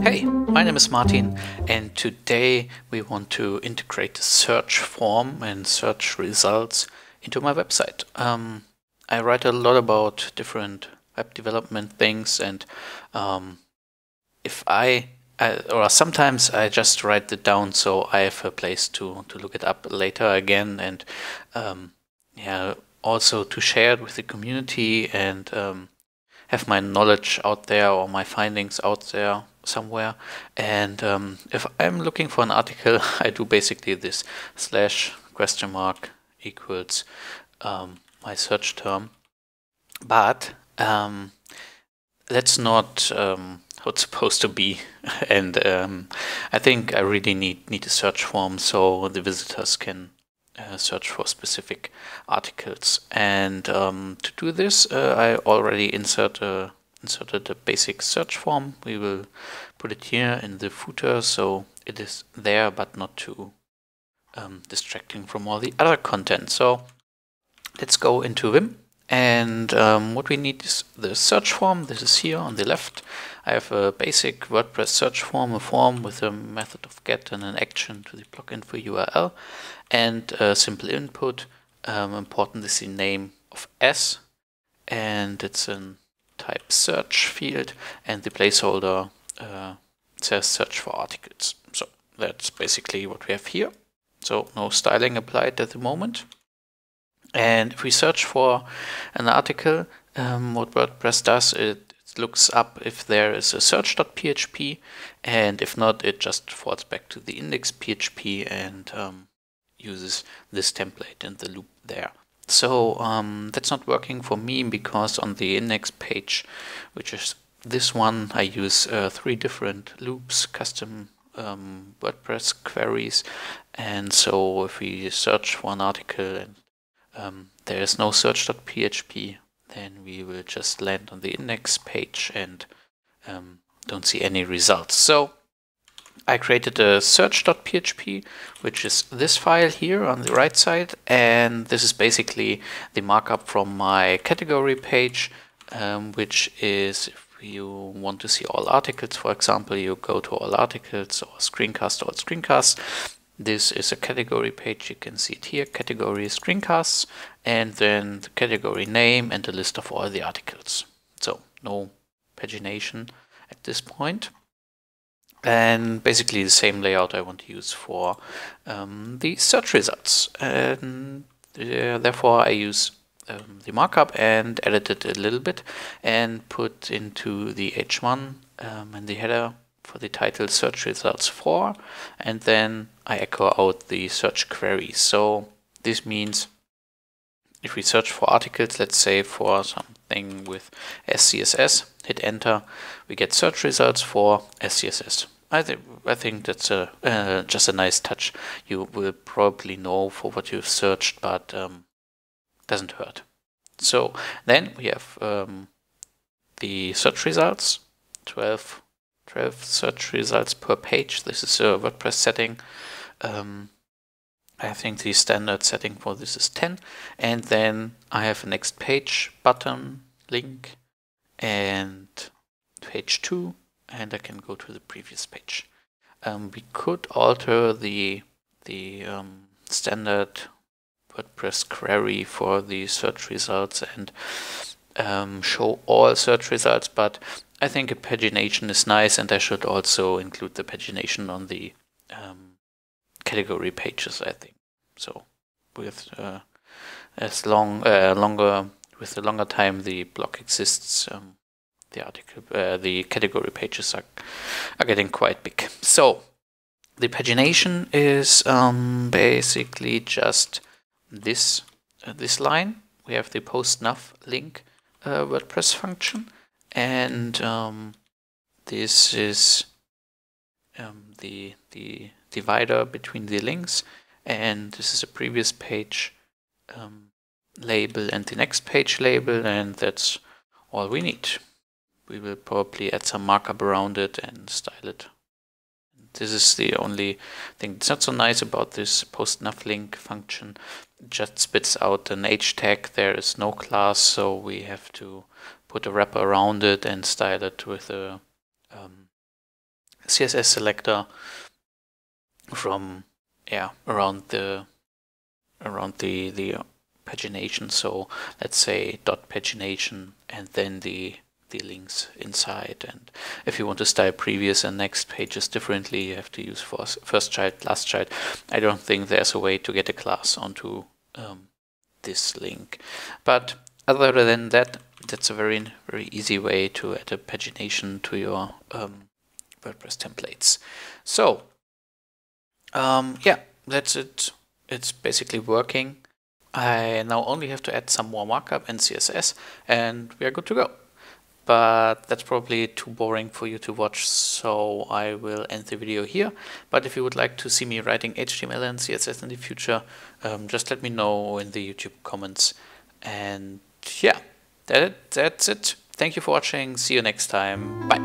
Hey, my name is Martin, and today we want to integrate the search form and search results into my website. I write a lot about different web development things, and if or sometimes I just write it down so I have a place to look it up later again, and yeah, also to share it with the community and have my knowledge out there or my findings out there somewhere. And if I'm looking for an article, I do basically this / equals my search term. But that's not how it's supposed to be. And I think I really need a search form so the visitors can search for specific articles. And to do this, I already inserted a basic search form. We will put it here in the footer so it is there but not too distracting from all the other content. So let's go into Vim. And what we need is the search form. This is here on the left. I have a basic WordPress search form, a form with a method of get and an action to the plugin for URL, and a simple input. Important is the name of S, and it's a type search field, and the placeholder says search for articles. So that's basically what we have here. So no styling applied at the moment. And if we search for an article, what WordPress does, it looks up if there is a search.php, and if not, it just falls back to the index.php and uses this template and the loop there. So that's not working for me because on the index page, which is this one, I use 3 different loops, custom WordPress queries. And so if we search for an article and there is no search.php, then we will just land on the index page and don't see any results. So I created a search.php, which is this file here on the right side, and this is basically the markup from my category page, which is if you want to see all articles, for example, you go to all articles or screencast, all screencasts. This is a category page. You can see it here, category screencasts, and then the category name and a list of all the articles. So no pagination at this point. And basically the same layout I want to use for the search results. And therefore I use the markup and edit it a little bit and put into the H1 and the header for the title search results for, and then I echo out the search query. So this means if we search for articles, let's say for something with SCSS, hit enter, we get search results for SCSS. I think that's just a nice touch. You will probably know for what you've searched, but doesn't hurt. So then we have the search results, 12 search results per page. This is a WordPress setting. I think the standard setting for this is 10. And then I have a next page button, link, and page 2, and I can go to the previous page. We could alter the standard WordPress query for the search results and show all search results, but I think a pagination is nice, and I should also include the pagination on the category pages, I think. So with with the longer time the blog exists, the category pages are getting quite big. So the pagination is basically just this line. We have the post nav link WordPress function. And this is the divider between the links, and this is a previous page label and the next page label, and that's all we need. We will probably add some markup around it and style it. This is the only thing that's not so nice about this post nav link function. It just spits out an H tag. There is no class, so we have to put a wrapper around it and style it with a CSS selector from around the pagination. So let's say dot pagination and then the links inside. And if you want to style previous and next pages differently, you have to use first child, last child. I don't think there's a way to get a class onto this link, but other than that, that's a very easy way to add a pagination to your WordPress templates. So yeah, that's it. It's basically working. I now only have to add some more markup and CSS and we are good to go. But that's probably too boring for you to watch, so I will end the video here. But if you would like to see me writing HTML and CSS in the future, just let me know in the YouTube comments. And yeah, that's it. Thank you for watching. See you next time. Bye.